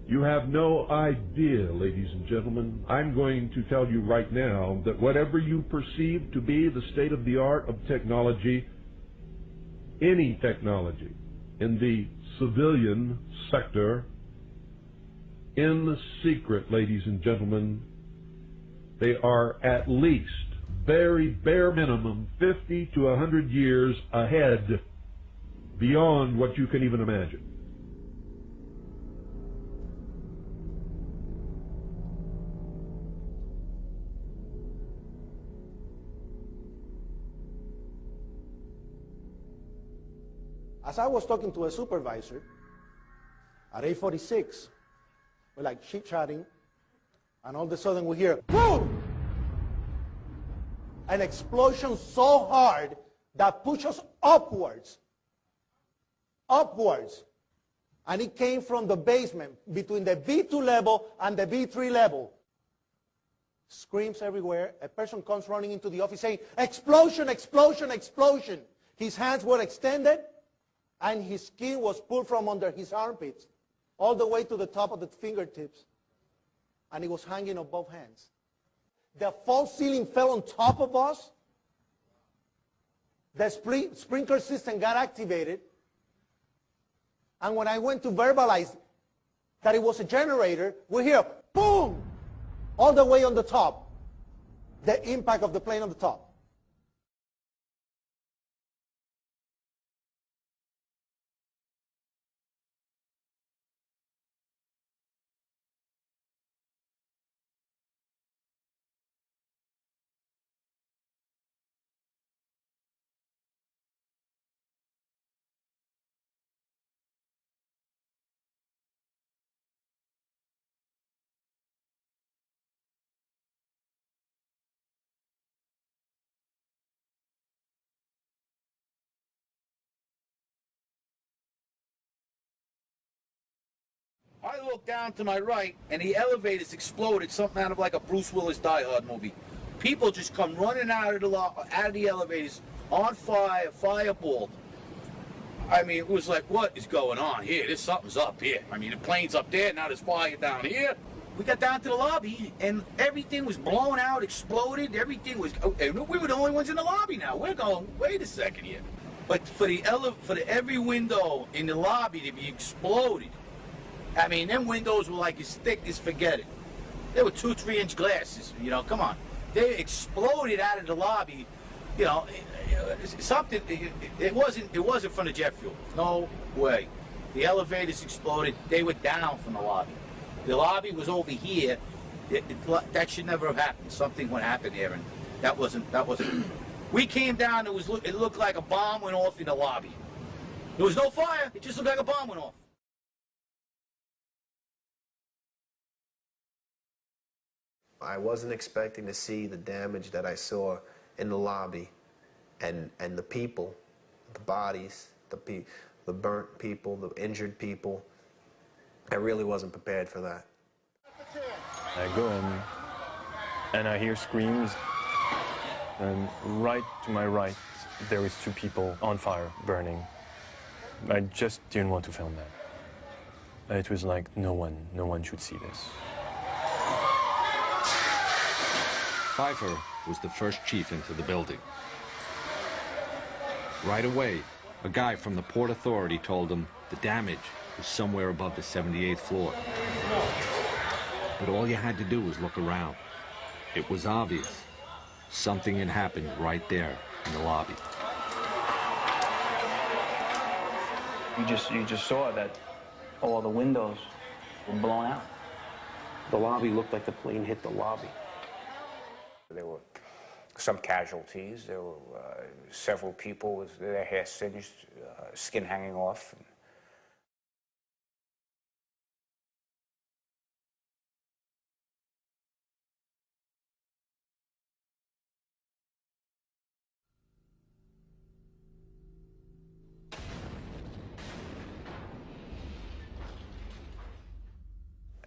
You have no idea, ladies and gentlemen. I'm going to tell you right now that whatever you perceive to be the state of the art of technology, any technology in the civilian sector, in the secret, ladies and gentlemen, they are at least, very bare minimum, 50 to 100 years ahead, beyond what you can even imagine. As I was talking to a supervisor at 8:46, we're like chit-chatting, and all of a sudden we hear, boom! An explosion so hard that pushed us upwards. Upwards. And it came from the basement, between the B2 level and the B3 level. Screams everywhere. A person comes running into the office saying, explosion, explosion, explosion. His hands were extended, and his skin was pulled from under his armpits all the way to the top of the fingertips, and it was hanging on both hands. The false ceiling fell on top of us. The sprinkler system got activated, and when I went to verbalize that it was a generator, we hear boom all the way on the top, the impact of the plane on the top. I looked down to my right, and the elevators exploded, something out of like a Bruce Willis Die Hard movie. People just come running out of the elevators, on fire, fireballed. I mean, it was like, what is going on here? Something's up here. I mean, the plane's up there, now there's fire down here. We got down to the lobby, and everything was blown out, exploded, everything was, we were the only ones in the lobby now. We're going, wait a second here. But for every window in the lobby to be exploded, I mean, them windows were like as thick as forget it. They were 2-3-inch glasses, you know, come on. They exploded out of the lobby, you know, something, it wasn't from the jet fuel. No way. The elevators exploded, they were down from the lobby. The lobby was over here. That should never have happened. Something would happen there, and that wasn't. We came down, it looked like a bomb went off in the lobby. There was no fire, it just looked like a bomb went off. I wasn't expecting to see the damage that I saw in the lobby, and the people, the bodies, the burnt people, the injured people. I really wasn't prepared for that. I go in, and I hear screams, and right to my right, there was 2 people on fire, burning. I just didn't want to film that. It was like, no one should see this. Pfeiffer was the first chief into the building. Right away, a guy from the Port Authority told him the damage was somewhere above the 78th floor. But all you had to do was look around. It was obvious. Something had happened right there in the lobby. You just saw that all the windows were blown out. The lobby looked like the plane hit the lobby. There were some casualties. There were several people with their hair singed, skin hanging off.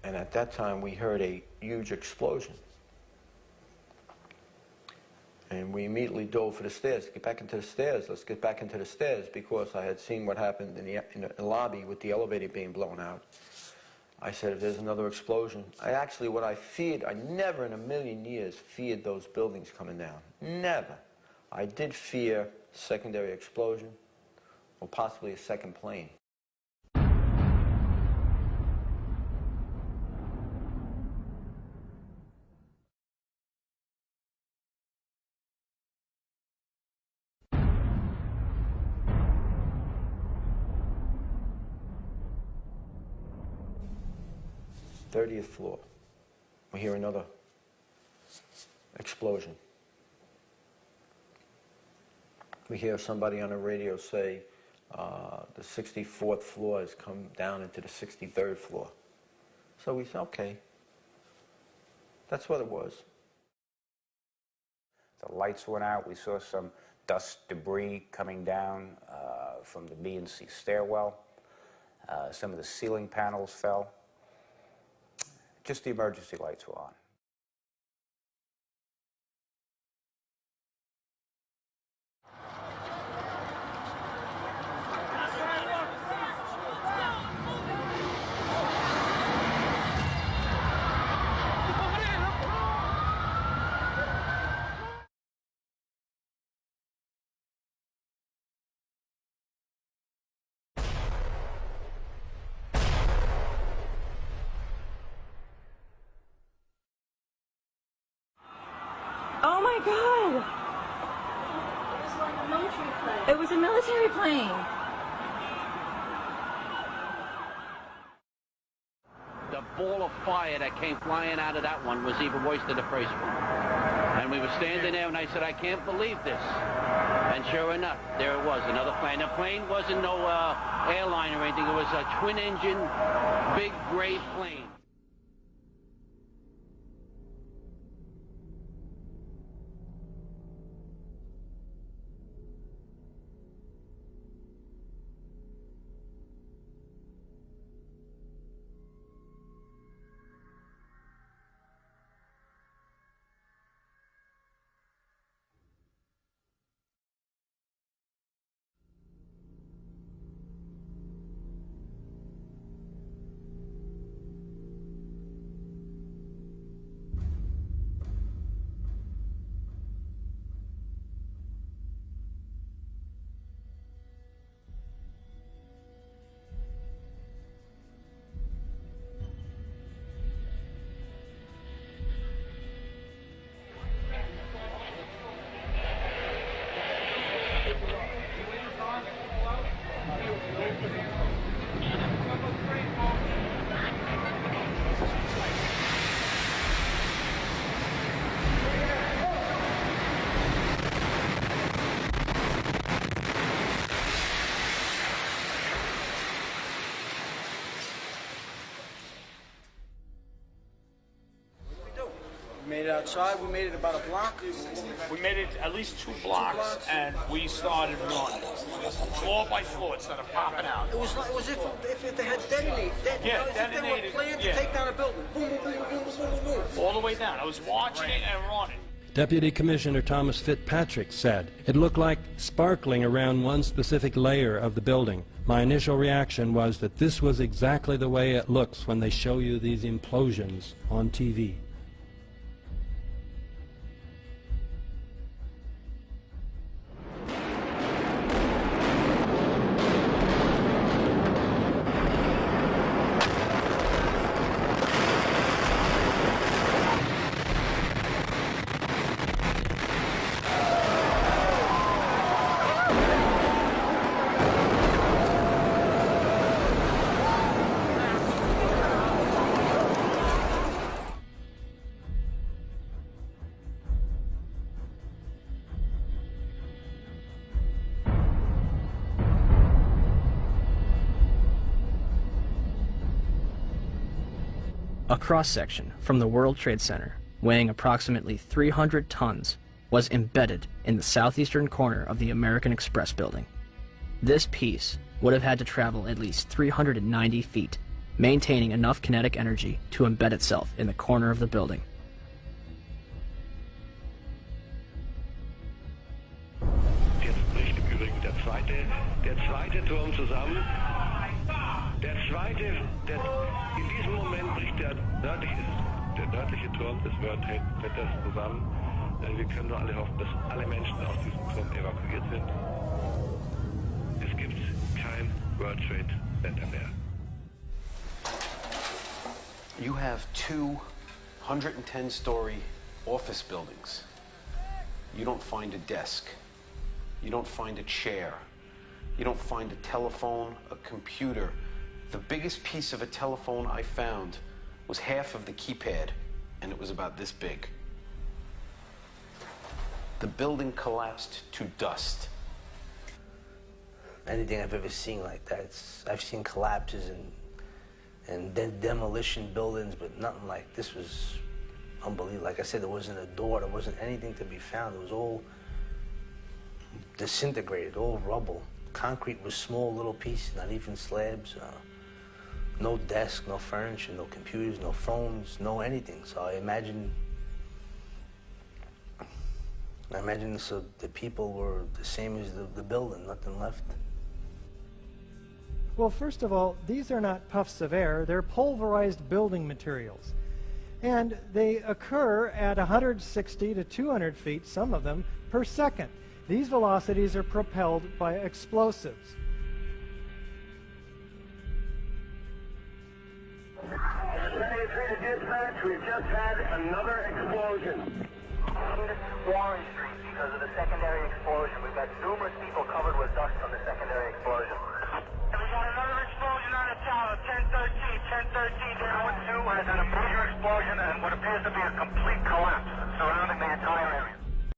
And at that time, we heard a huge explosion. And we immediately dove for the stairs. Get back into the stairs. Let's get back into the stairs, because I had seen what happened in the lobby with the elevator being blown out. I said, if there's another explosion, what I feared, I never in a million years feared those buildings coming down. Never. I did fear secondary explosion or possibly a second plane. '30th floor. We hear another explosion. We hear somebody on the radio say the 64th floor has come down into the 63rd floor. So we said, okay, that's what it was. The lights went out. We saw some dust, debris coming down from the B and C stairwell. Some of the ceiling panels fell. Just the emergency lights were on. Oh my God! It was a military plane. The ball of fire that came flying out of that one was even worse than the first one. And we were standing there and I said, I can't believe this. And sure enough, there it was, another plane. The plane wasn't no airline or anything. It was a twin-engine, big gray plane. We made it outside. We made it about a block. We made it at least two blocks, and we started running. Floor by floor, instead of popping out. It was if they had detonated. Yeah, if they were planned to take down a building. Boom, boom, boom, boom, boom, boom, boom. All the way down. I was watching it and running. Deputy Commissioner Thomas Fitzpatrick said it looked like sparkling around one specific layer of the building. My initial reaction was that this was exactly the way it looks when they show you these implosions on TV. A cross-section from the World Trade Center, weighing approximately 300 tons, was embedded in the southeastern corner of the American Express building. This piece would have had to travel at least 390 feet, maintaining enough kinetic energy to embed itself in the corner of the building. Jetzt bricht im Übrigen der zweite Turm zusammen. Der zweite, in diesem Moment bricht der nördliche Turm des World Trade Centers zusammen. Wir können nur alle hoffen, dass alle Menschen aus diesem Turm evakuiert sind. Es gibt kein World Trade Center mehr. You have two 110-story office buildings. You don't find a desk. You don't find a chair. You don't find a telephone, a computer. The biggest piece of a telephone I found was half of the keypad, and it was about this big. The building collapsed to dust. Anything I've ever seen like that, I've seen collapses and demolition buildings, but nothing like this. Was unbelievable. Like I said, there wasn't a door, there wasn't anything to be found. It was all disintegrated, all rubble. Concrete was small little pieces, not even slabs. No desk, no furniture, no computers, no phones, no anything. So I imagine the people were the same as the building, nothing left. Well, first of all, these are not puffs of air, they're pulverized building materials. And they occur at 160 to 200 feet, some of them, per second. These velocities are propelled by explosives. Dispatch, we've just had another explosion. Warren Street because of the secondary explosion. We've got numerous people covered with dust from the secondary explosion. We got another explosion on the tower, 1013. 1013, Darwin 2 has had a major explosion and what appears to be a complete collapse surrounding the entire